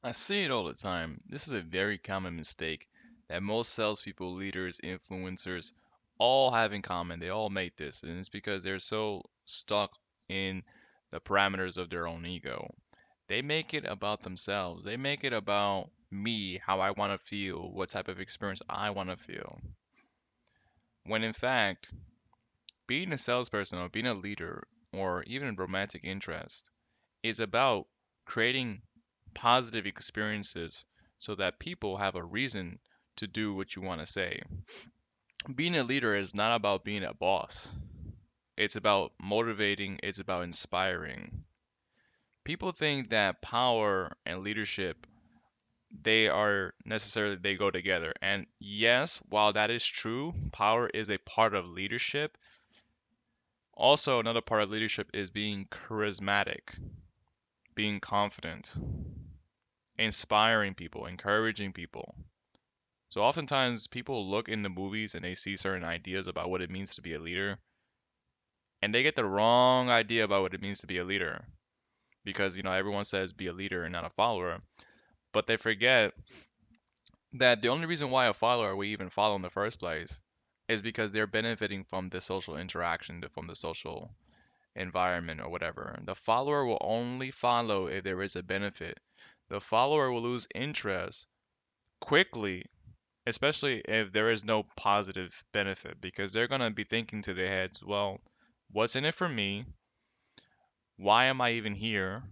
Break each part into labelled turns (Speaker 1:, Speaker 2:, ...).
Speaker 1: I see it all the time. This is a very common mistake that most salespeople, leaders, influencers all have in common. They all make this, and it's because they're so stuck in the parameters of their own ego. They make it about themselves. They make it about me, how I want to feel, what type of experience I want to feel. When in fact, being a salesperson or being a leader or even romantic interest is about creating positive experiences so that people have a reason to do what you want to say. Being a leader is not about being a boss. It's about motivating, it's about inspiring. People think that power and leadership they go together. And yes, while that is true, power is a part of leadership. Also, another part of leadership is being charismatic, being confident, inspiring people, encouraging people. So oftentimes people look in the movies and they see certain ideas about what it means to be a leader, and they get the wrong idea about what it means to be a leader because everyone says be a leader and not a follower, but they forget that the only reason why a follower we even follow in the first place is because they're benefiting from the social interaction, from the social environment or whatever. The follower will only follow if there is a benefit. The follower will lose interest quickly, especially if there is no positive benefit, because they're going to be thinking to their heads, well, what's in it for me? Why am I even here?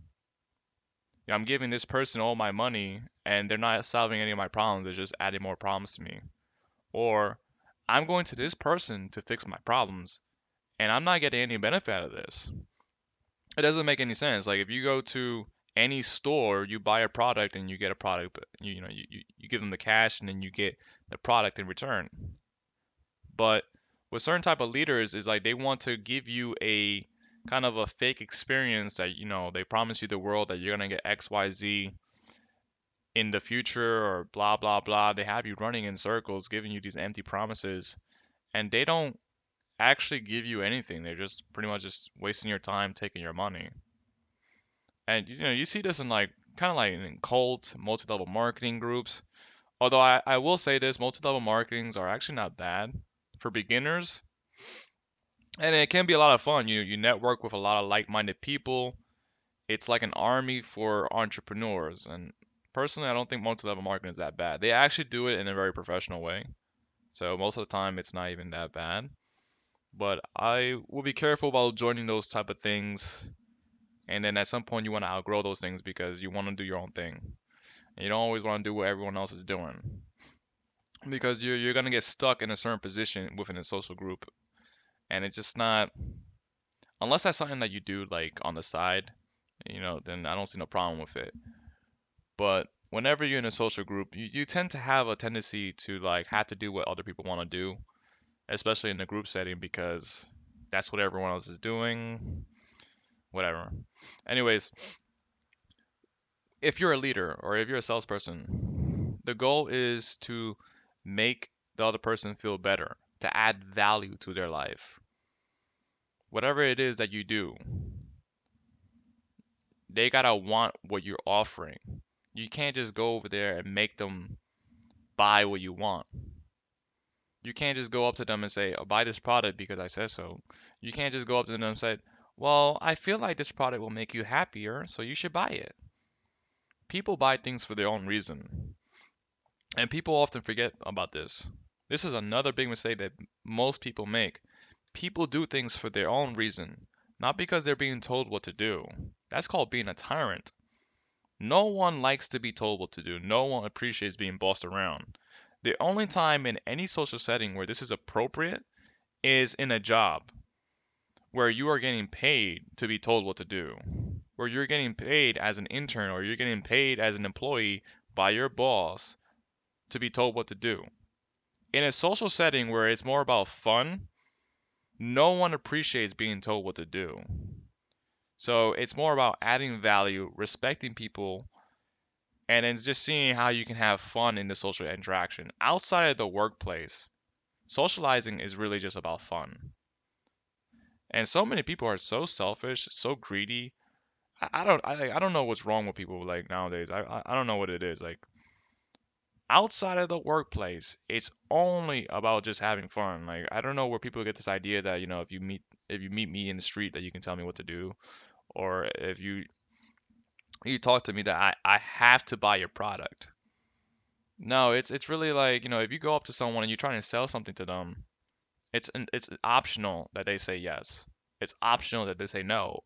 Speaker 1: I'm giving this person all my money and they're not solving any of my problems, they're just adding more problems to me. Or I'm going to this person to fix my problems and I'm not getting any benefit out of this. It doesn't make any sense. Like if you go to any store, you buy a product and you get a product, but you give them the cash and then you get the product in return. But with certain type of leaders is like they want to give you a kind of a fake experience that they promise you the world that you're gonna get XYZ in the future or blah blah blah. They have you running in circles, giving you these empty promises, and they don't actually give you anything. They're just pretty much just wasting your time, taking your money. And you see this in like kind of like in cults, multi-level marketing groups. Although I will say this, multi-level marketings are actually not bad for beginners. And it can be a lot of fun. You network with a lot of like-minded people. It's like an army for entrepreneurs. And personally, I don't think multi-level marketing is that bad. They actually do it in a very professional way. So most of the time, it's not even that bad. But I will be careful about joining those type of things. And then at some point, you want to outgrow those things because you want to do your own thing. And you don't always want to do what everyone else is doing because you're gonna get stuck in a certain position within a social group, and it's just not unless that's something that you do like on the side, then I don't see no problem with it. But whenever you're in a social group, you tend to have a tendency to like have to do what other people want to do, especially in a group setting because that's what everyone else is doing, whatever. Anyways, if you're a leader or if you're a salesperson, the goal is to make the other person feel better, to add value to their life. Whatever it is that you do, they gotta want what you're offering. You can't just go over there and make them buy what you want. You can't just go up to them and say, oh, buy this product because I said so. You can't just go up to them and say, well, I feel like this product will make you happier, so you should buy it. People buy things for their own reason, and people often forget about this. This is another big mistake that most people make. People do things for their own reason, not because they're being told what to do. That's called being a tyrant. No one likes to be told what to do. No one appreciates being bossed around. The only time in any social setting where this is appropriate is in a job where you are getting paid to be told what to do, where you're getting paid as an intern or you're getting paid as an employee by your boss to be told what to do. In a social setting where it's more about fun, no one appreciates being told what to do. So it's more about adding value, respecting people, and then just seeing how you can have fun in the social interaction. Outside of the workplace, socializing is really just about fun. And so many people are so selfish, so greedy. I don't know what's wrong with people like nowadays. I don't know what it is. Like outside of the workplace, it's only about just having fun. Like I don't know where people get this idea that, if you meet me in the street that you can tell me what to do, or if you talk to me that I have to buy your product. No, it's really like, if you go up to someone and you're trying to sell something to them, it's optional that they say yes. It's optional that they say no.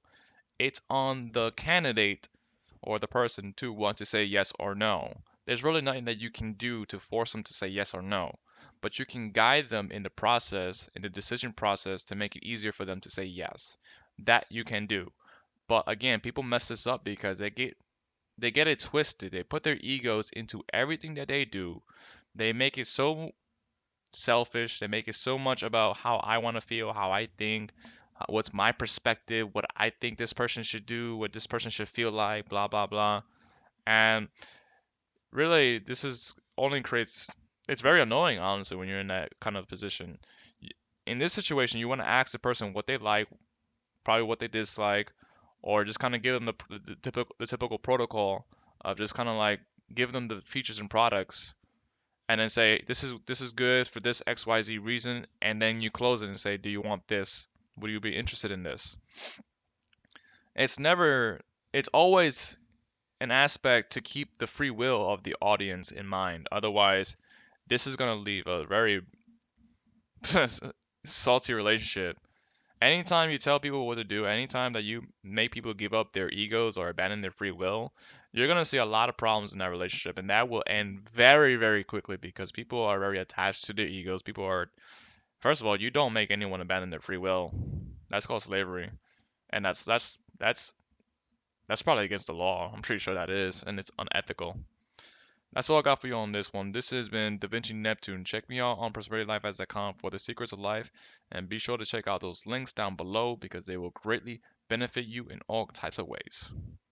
Speaker 1: It's on the candidate or the person to want to say yes or no. There's really nothing that you can do to force them to say yes or no, but you can guide them in the process, in the decision process to make it easier for them to say yes. That you can do. But again, people mess this up because they get it twisted. They put their egos into everything that they do. They make it so selfish. They make it so much about how I want to feel, how I think, what's my perspective, what I think this person should do, what this person should feel like, blah, blah, blah. And really, this is only creates, it's very annoying, honestly, when you're in that kind of position. In this situation, you want to ask the person what they like, probably what they dislike, or just kind of give them the typical protocol of just kind of like give them the features and products and then say this is good for this XYZ reason, and then you close it and say, do you want this? Would you be interested in this? It's never, it's always an aspect to keep the free will of the audience in mind. Otherwise, this is going to leave a very salty relationship. Anytime you tell people what to do, anytime that you make people give up their egos or abandon their free will, you're going to see a lot of problems in that relationship. And that will end very, very quickly because people are very attached to their egos. People are, first of all, you don't make anyone abandon their free will. That's called slavery. And that's probably against the law. I'm pretty sure that is. And it's unethical. That's all I got for you on this one. This has been Davinci Neptune. Check me out on prosperitylife.com for the secrets of life, and be sure to check out those links down below because they will greatly benefit you in all types of ways.